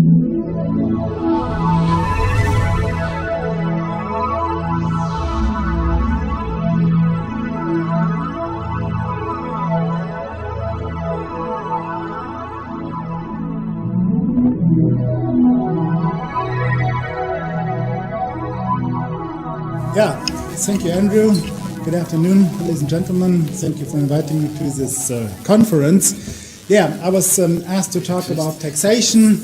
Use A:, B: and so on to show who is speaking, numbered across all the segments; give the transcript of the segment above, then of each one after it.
A: Yeah, thank you, Andrew. Good afternoon, ladies and gentlemen. Thank you for inviting me to this conference. Yeah, I was asked to talk about taxation.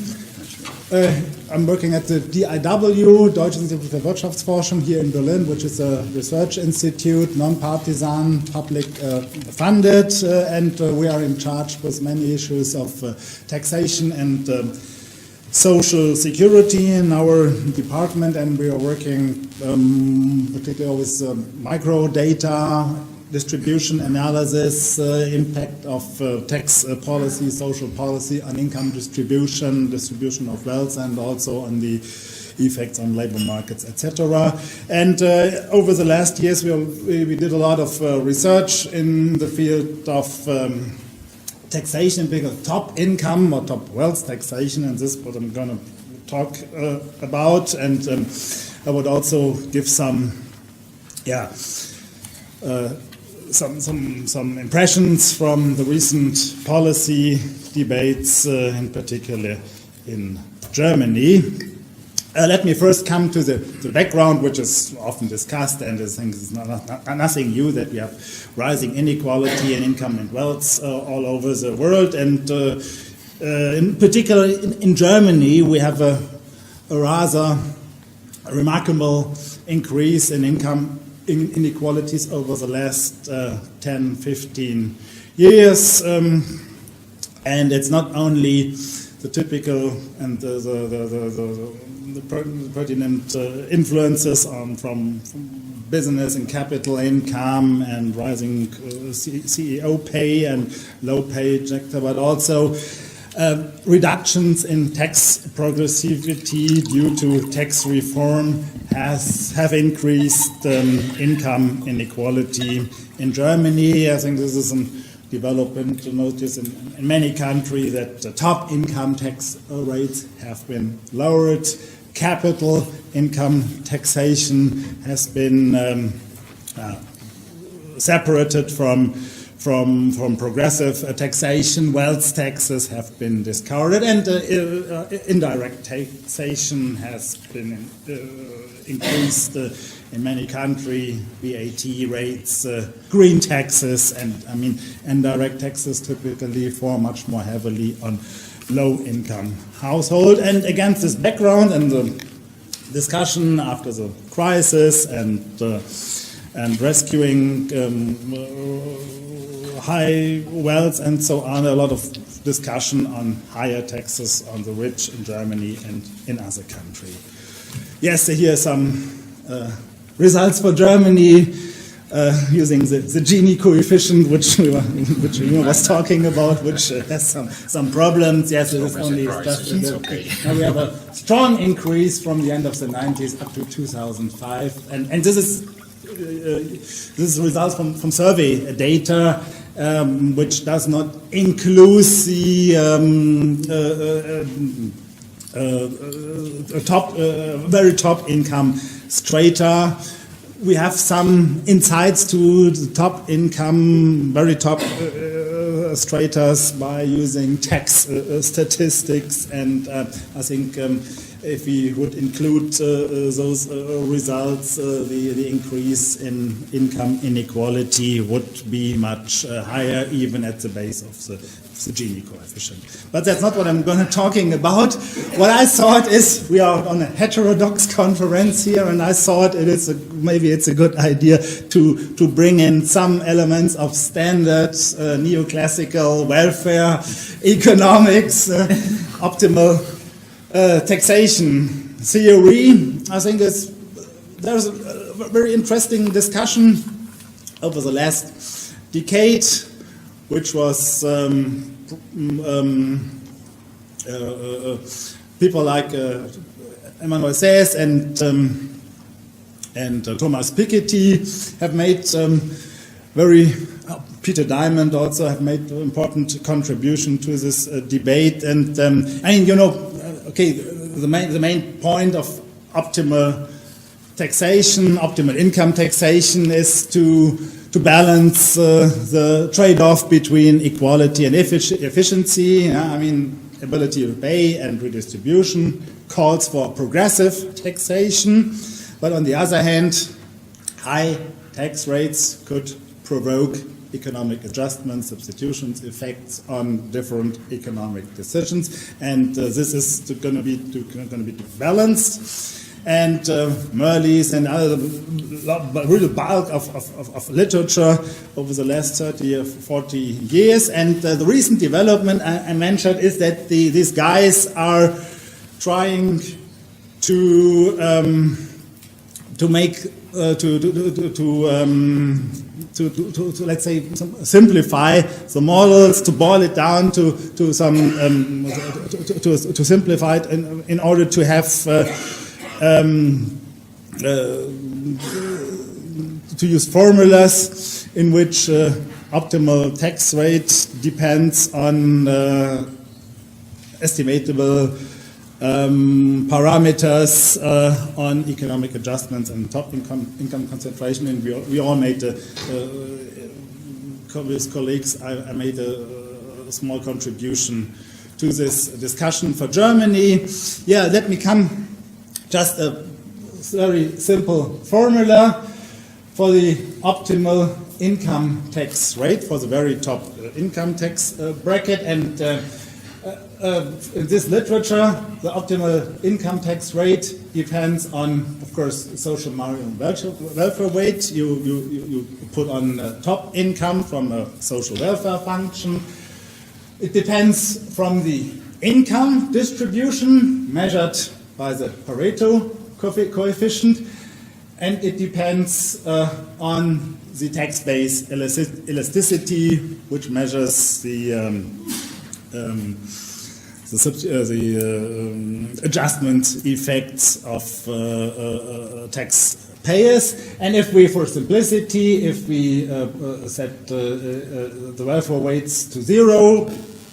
A: I'm working at the DIW, Deutsches Institut für Wirtschaftsforschung, here in Berlin, which is a research institute, non-partisan, public funded, and we are in charge with many issues of taxation and social security in our department, and we are working particularly with micro data, distribution analysis, impact of tax policy, social policy on income distribution, distribution of wealth, and also on the effects on labor markets, etc. And over the last years, we did a lot of research in the field of taxation, because top income or top wealth taxation, and this is what I'm going to talk about, and I would also give some impressions from the recent policy debates, in particular in Germany. Let me first come to the background, which is often discussed, and I think it's nothing new that we have rising inequality in income and wealth all over the world, and in particular in Germany we have a rather remarkable increase in income inequalities over the last 10-15 years, and it's not only the typical and the pertinent influences from business and capital income and rising CEO pay and low pay, but also reductions in tax progressivity due to tax reform have increased income inequality in Germany. I think this is a development to notice in many countries, that the top income tax rates have been lowered. Capital income taxation has been separated from progressive taxation. Wealth taxes have been discarded, and indirect taxation has been increased in many countries. VAT rates, green taxes, and indirect taxes typically fall much more heavily on low-income household. And against this background and the discussion after the crisis and rescuing high wealth and so on, a lot of discussion on higher taxes on the rich in Germany and in other countries. Yes, here are some results for Germany using the Gini coefficient, which we was talking about, which has some problems. Yes, it is only now we have a strong increase from the end of the 90s up to 2005, and this is results from survey data, which does not include the very top income strata. We have some insights to the top income, very top stratas by using tax statistics, and I think if we would include those results, the increase in income inequality would be much higher, even at the base of the Gini coefficient. But that's not what I'm going to talking about. What I thought is, we are on a heterodox conference here, and I thought maybe it's a good idea to bring in some elements of standard neoclassical welfare economics, optimal taxation theory. I think there's a very interesting discussion over the last decade, which was people like Emmanuel Saez and Thomas Piketty have made Peter Diamond also have made important contribution to this debate, and okay, the main point of optimal taxation, optimal income taxation, is to balance the trade-off between equality and efficiency. I mean, ability to pay and redistribution calls for progressive taxation, but on the other hand, high tax rates could provoke economic adjustments, substitutions, effects on different economic decisions, and this is going to be balanced. And Merlis and other real bulk of literature over the last 30 or 40 years. And the recent development I mentioned is that these guys are trying to make let's say simplify the models, to boil it down to simplify it in order to have to use formulas in which optimal tax rate depends on estimatable parameters on economic adjustments and top income concentration. And we all made with colleagues, I made a small contribution to this discussion for Germany. Yeah, let me come. Just a very simple formula for the optimal income tax rate for the very top income tax bracket. And in this literature, the optimal income tax rate depends on, of course, social marginal welfare weight. You put on top income from a social welfare function. It depends from the income distribution measured by the Pareto coefficient, and it depends on the tax base elasticity, which measures the adjustment effects of taxpayers. And if we, for simplicity, if we set the welfare weights to 0,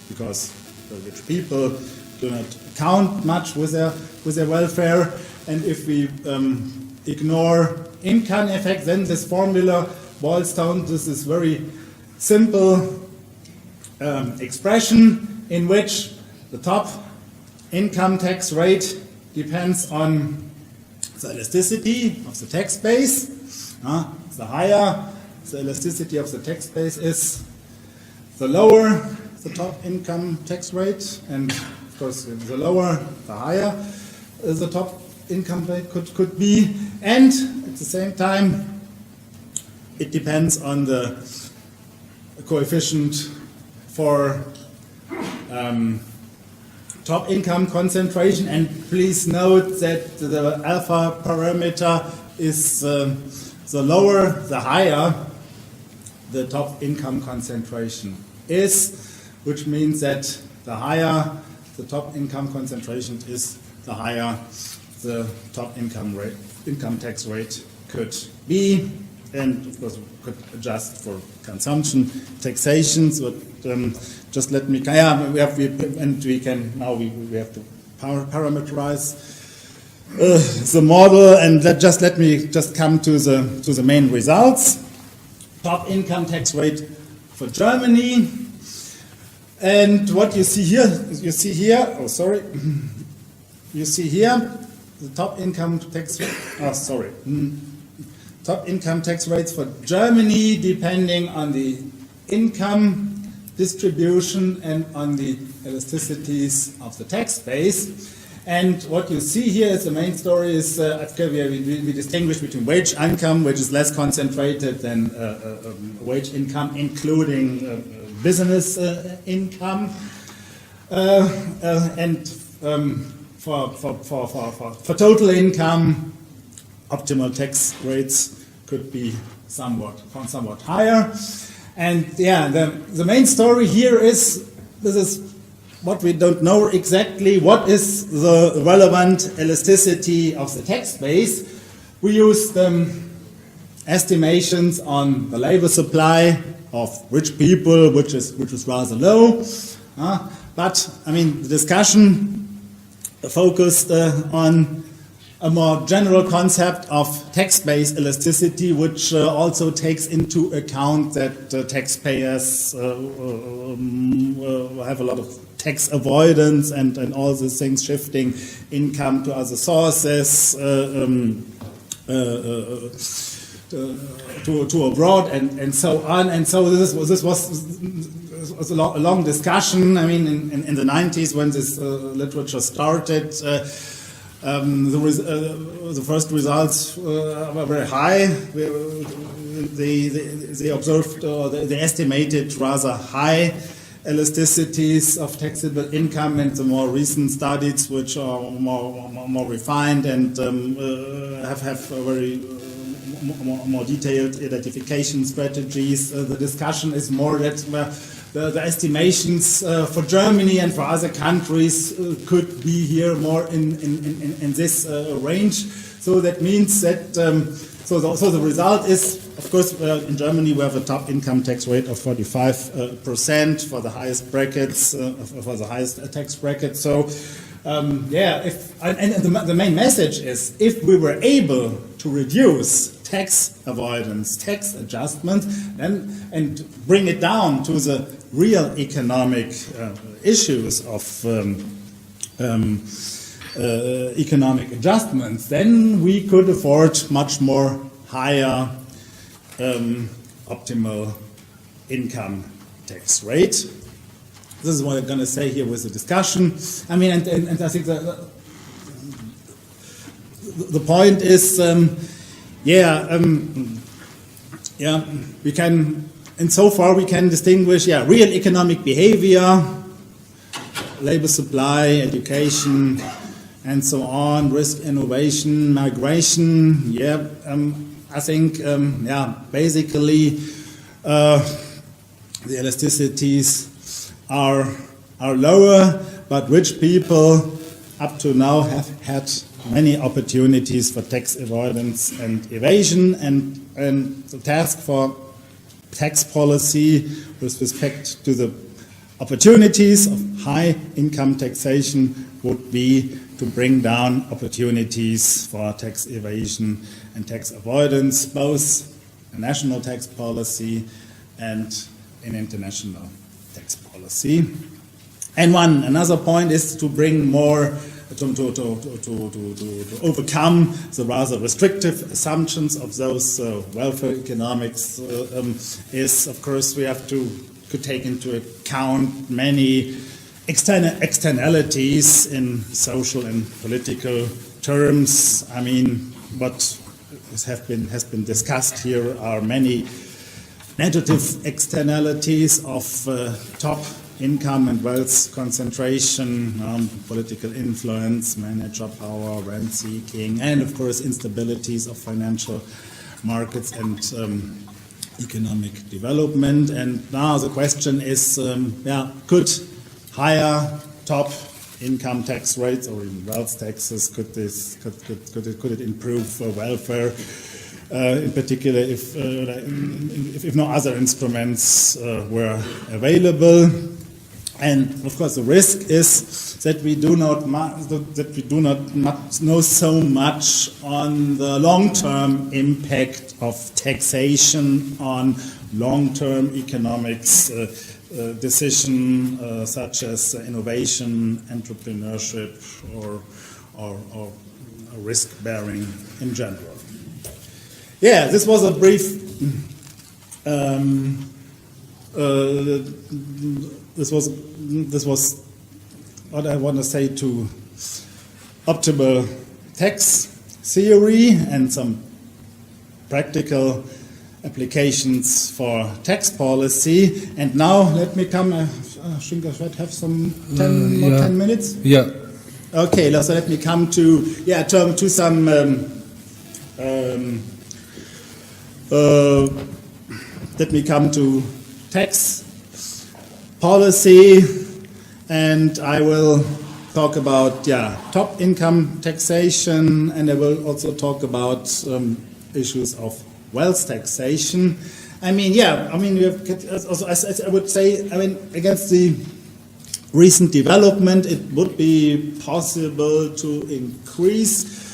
A: because the rich people do not count much with their welfare, and if we ignore income effect, then this formula boils down to this very simple expression in which the top income tax rate depends on the elasticity of the tax base. The higher the elasticity of the tax base is, the lower the top income tax rate, and of course the lower the higher the top income rate could be, and at the same time it depends on the coefficient for top income concentration. And please note that the alpha parameter is the lower the higher the top income concentration is, which means that the higher the top income concentration is, the higher the top income tax rate could be. And of course we could adjust for consumption taxation. So just let me, we have to parameterize the model, and let me come to the main results. Top income tax rate for Germany, and what you see here, you see here the top income tax rate. Top income tax rates for Germany depending on the income distribution and on the elasticities of the tax base. And what you see here is the main story is we distinguish between wage income, which is less concentrated than wage income, including business income, and for total income, optimal tax rates could be somewhat higher. And yeah, the main story here is, this is what we don't know exactly, what is the relevant elasticity of the tax base. We used estimations on the labor supply of rich people, which is rather low. But I mean, the discussion focused on a more general concept of tax-based elasticity, which also takes into account that taxpayers have a lot of tax avoidance and all these things, shifting income to other sources, to abroad, and so on. And so this was a long discussion. I mean, in the 90s, when this literature started, the first results were very high. They observed, they estimated rather high elasticities of taxable income, and the more recent studies, which are more refined and have very more detailed identification strategies, the discussion is more that the estimations for Germany and for other countries could be here more in this range. So that means that so the result is, of course, in Germany we have a top income tax rate of 45% for the highest brackets, for the highest tax bracket. So the main message is, if we were able to reduce tax avoidance, tax adjustment, and bring it down to the real economic issues of economic adjustments, then we could afford much more higher optimal income tax rate. This is what I'm going to say here with the discussion. I mean, and I think the point is, we can, insofar we can distinguish, real economic behavior, labor supply, education, and so on, risk, innovation, migration. I think, basically, the elasticities are lower, but rich people up to now have had many opportunities for tax avoidance and evasion, and the task for tax policy with respect to the opportunities of high income taxation would be to bring down opportunities for tax evasion and tax avoidance, both in national tax policy and in international tax policy. And another point is to bring more, to overcome the rather restrictive assumptions of those welfare economics, is, of course, we have to take into account many externalities in social and political terms. I mean, what has been discussed here are many negative externalities of top income and wealth concentration, political influence, manager power, rent seeking, and of course instabilities of financial markets and economic development. And now the question is, could higher top income tax rates or even wealth taxes, could it improve welfare? In particular, if no other instruments were available. And of course, the risk is that we do not know so much on the long-term impact of taxation on long-term economics decision, such as innovation, entrepreneurship, or risk-bearing in general. This was a brief. This was what I want to say to optimal tax theory and some practical applications for tax policy. And now let me come. I think I should have some 10 minutes.
B: Yeah.
A: Okay. So let me come to some. Let me come to tax policy, and I will talk about top income taxation, and I will also talk about issues of wealth taxation. I would say, against the recent development, it would be possible to increase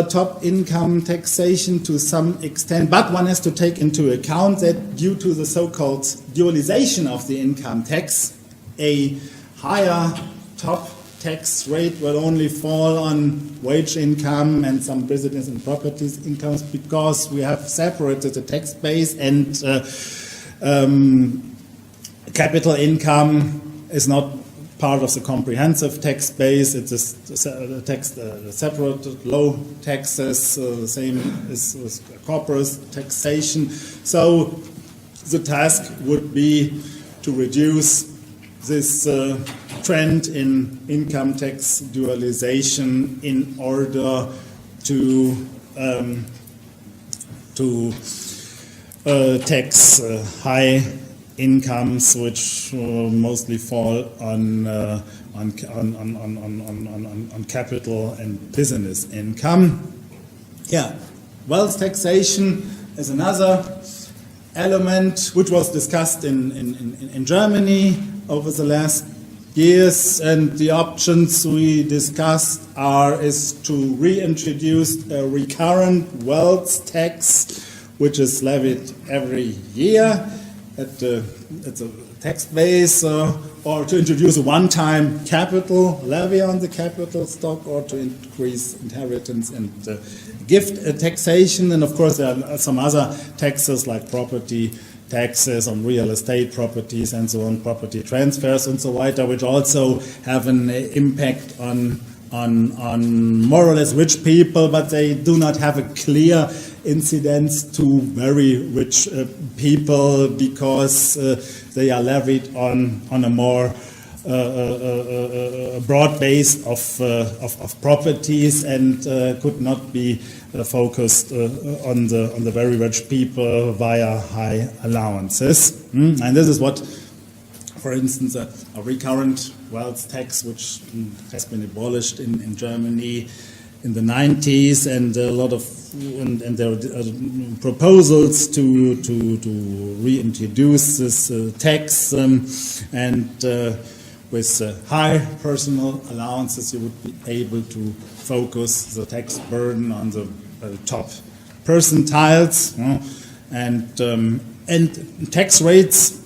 A: top income taxation to some extent, but one has to take into account that due to the so-called dualization of the income tax, a higher top tax rate will only fall on wage income and some business and properties incomes, because we have separated the tax base, and capital income is not part of the comprehensive tax base. It is separate low taxes, the same as corporate taxation. So the task would be to reduce this trend in income tax dualization in order to tax high incomes, which mostly fall on capital and business income. Yeah, wealth taxation is another element which was discussed in Germany over the last years, and the options we discussed is to reintroduce a recurrent wealth tax, which is levied every year at the tax base, or to introduce a one-time capital levy on the capital stock, or to increase inheritance and gift taxation. And of course there are some other taxes like property taxes on real estate properties and so on, property transfers and so on, which also have an impact on more or less rich people, but they do not have a clear incidence to very rich people, because they are levied on a more broad base of properties, and could not be focused on the very rich people via high allowances. And this is what, for instance, a recurrent wealth tax, which has been abolished in Germany in the 90s, and a lot of there are proposals to reintroduce this tax, and with high personal allowances you would be able to focus the tax burden on the top percentiles, and tax rates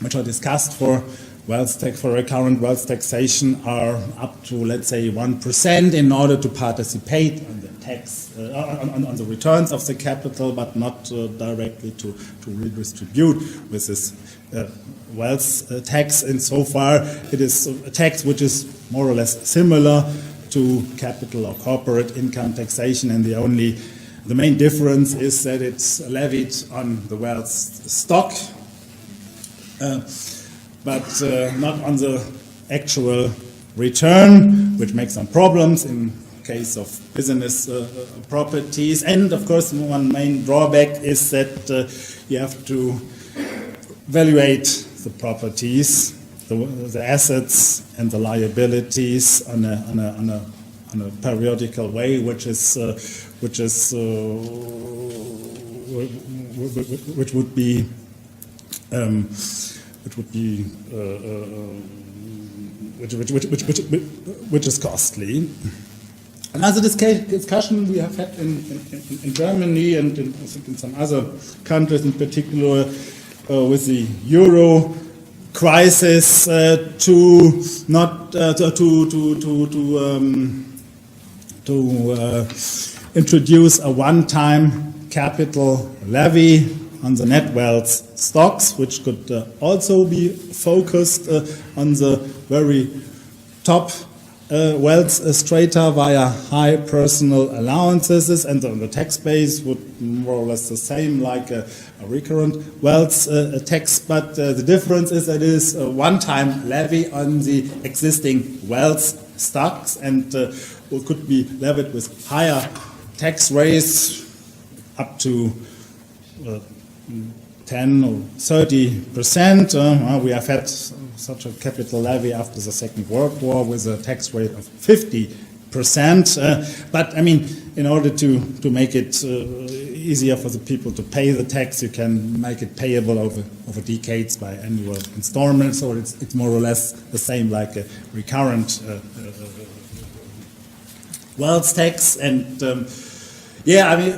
A: which are discussed for recurrent wealth taxation are up to, let's say, 1% in order to participate on the tax on the returns of the capital, but not directly to redistribute with this wealth tax. And so far it is a tax which is more or less similar to capital or corporate income taxation, and the main difference is that it's levied on the wealth stock, but not on the actual return, which makes some problems in case of business properties. And of course, one main drawback is that you have to evaluate the properties, the assets and the liabilities on a periodical way, which is costly. Another discussion we have had in Germany and I think in some other countries, in particular with the euro crisis, to introduce a one-time capital levy on the net wealth stocks, which could also be focused on the very top wealth strata via high personal allowances, and on the tax base would more or less the same like a recurrent wealth tax, but the difference is that it is a one-time levy on the existing wealth stocks, and could be levied with higher tax rates up to 10 or 30%. We have had such a capital levy after the Second World War with a tax rate of 50%, But I mean, in order to make it easier for the people to pay the tax, you can make it payable over decades by annual installments, so it's more or less the same like a recurrent wealth tax. And I mean,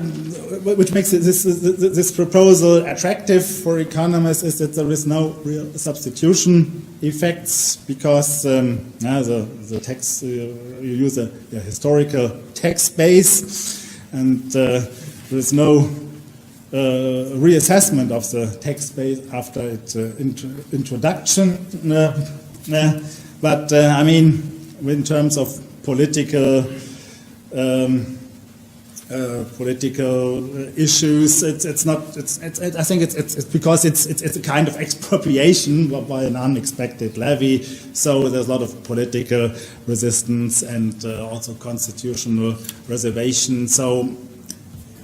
A: which makes this proposal attractive for economists is that there is no real substitution effects, because the tax, you use a historical tax base, and there is no reassessment of the tax base after its introduction. But I mean, in terms of political issues, it's not. I think it's because it's a kind of expropriation by an unexpected levy. So there's a lot of political resistance and also constitutional reservation. So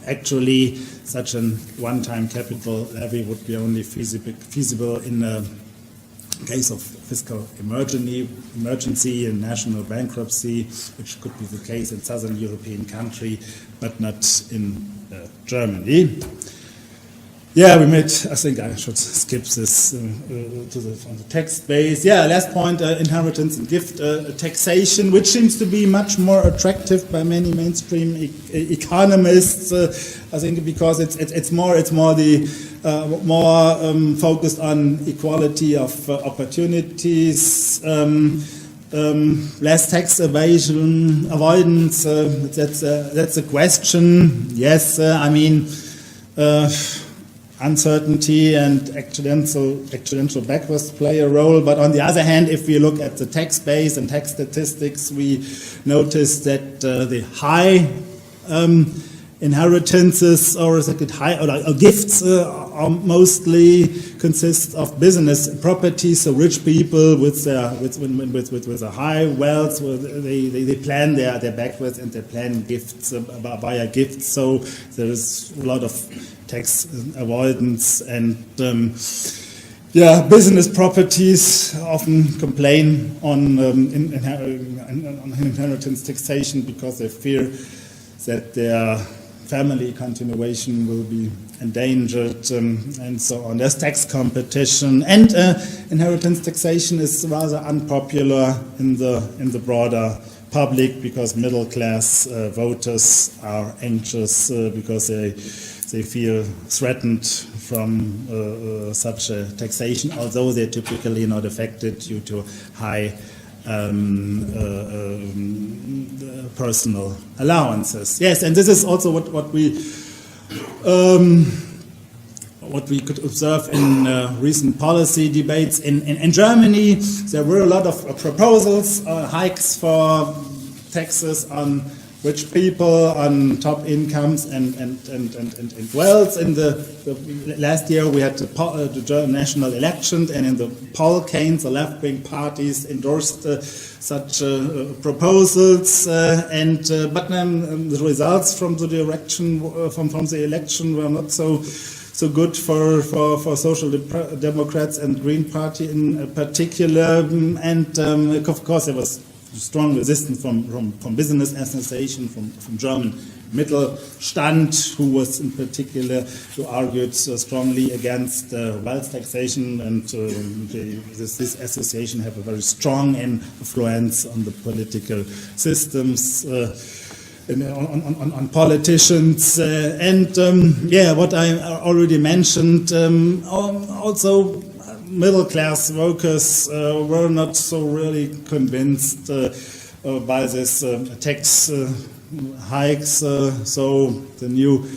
A: actually, such a one-time capital levy would be only feasible in a case of fiscal emergency and national bankruptcy, which could be the case in southern European country, but not in Germany. Yeah, I think I should skip this on the text base. Yeah, last point, inheritance and gift taxation, which seems to be much more attractive by many mainstream economists. I think because it's more focused on equality of opportunities, less tax evasion, avoidance. That's a question. Yes, I mean. Uncertainty and accidental backwards play a role, but on the other hand, if we look at the tax base and tax statistics, we notice that the high inheritances or gifts mostly consist of business properties. So rich people with a high wealth, they plan their backwards and they plan gifts via gifts. So there is a lot of tax avoidance, and business properties often complain on inheritance taxation because they fear that their family continuation will be endangered, and so on. There's tax competition, and inheritance taxation is rather unpopular in the broader public because middle class voters are anxious because they feel threatened from such a taxation, although they're typically not affected due to high personal allowances. Yes, and this is also what we could observe in recent policy debates in Germany. There were a lot of proposals, hikes for taxes on rich people, on top incomes and wealth. In the last year, we had the German national elections, and in the Polkanes, the left-wing parties endorsed such proposals. But the results from the election were not so good for Social Democrats and Green Party in particular. And of course, there was strong resistance from business association, from German Mittelstand, who was in particular, who argued strongly against wealth taxation, and this association have a very strong influence on the political systems, on politicians, what I already mentioned, also middle-class workers were not so really convinced by this tax hikes, so the new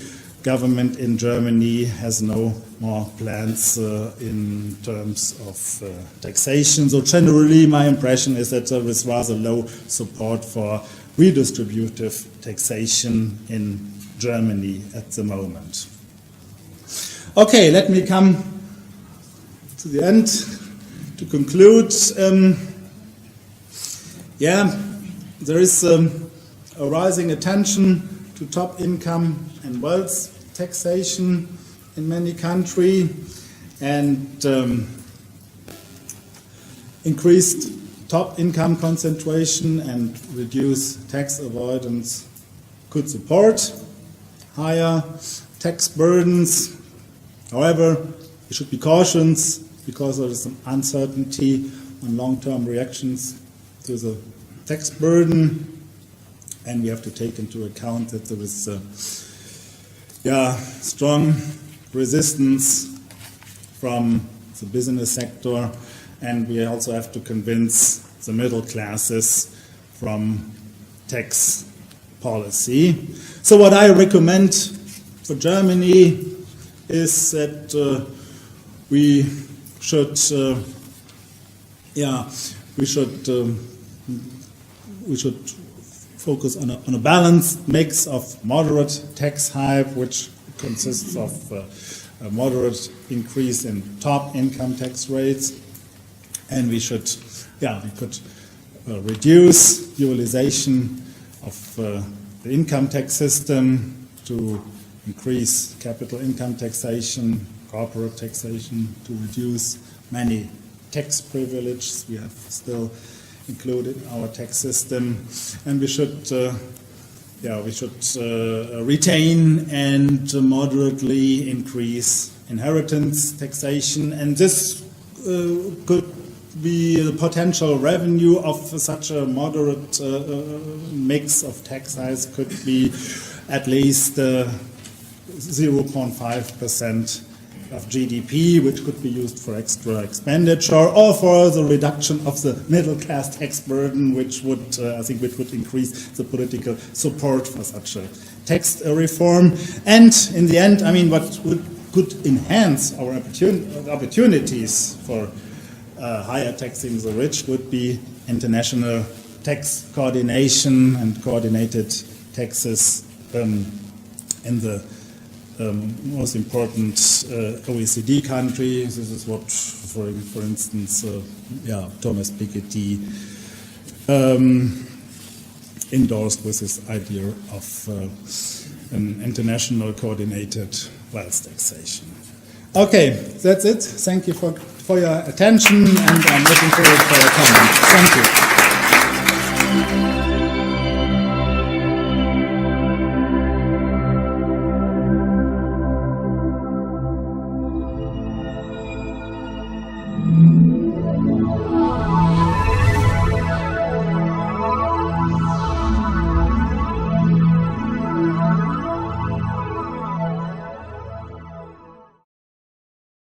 A: government in Germany has no more plans in terms of taxation. So generally, my impression is that there is rather low support for redistributive taxation in Germany at the moment. Okay, let me come to the end to conclude. There is a rising attention to top income and wealth taxation in many countries, and increased top income concentration and reduce tax avoidance could support higher tax burdens. However, we should be cautious because there is some uncertainty on long-term reactions to the tax burden, and we have to take into account that there is strong resistance from the business sector, and we also have to convince the middle classes from tax policy. So what I recommend for Germany is that we should focus on a balanced mix of moderate tax hike, which consists of a moderate increase in top income tax rates, and we could reduce utilization of the income tax system to increase capital income taxation, corporate taxation, to reduce many tax privileges we have still included in our tax system, and we should retain and moderately increase inheritance taxation, and this could be the potential revenue of such a moderate mix of tax hikes could be at least 0.5% of GDP, which could be used for extra expenditure or for the reduction of the middle class tax burden, which would, which would increase the political support for such a tax reform. And in the end, what could enhance our opportunities for higher taxing the rich would be international tax coordination and coordinated taxes in the most important OECD countries. This is what, for instance, Thomas Piketty endorsed with this idea of an international coordinated wealth taxation. Okay, that's it. Thank you for your attention, and I'm looking forward to your comments. Thank you.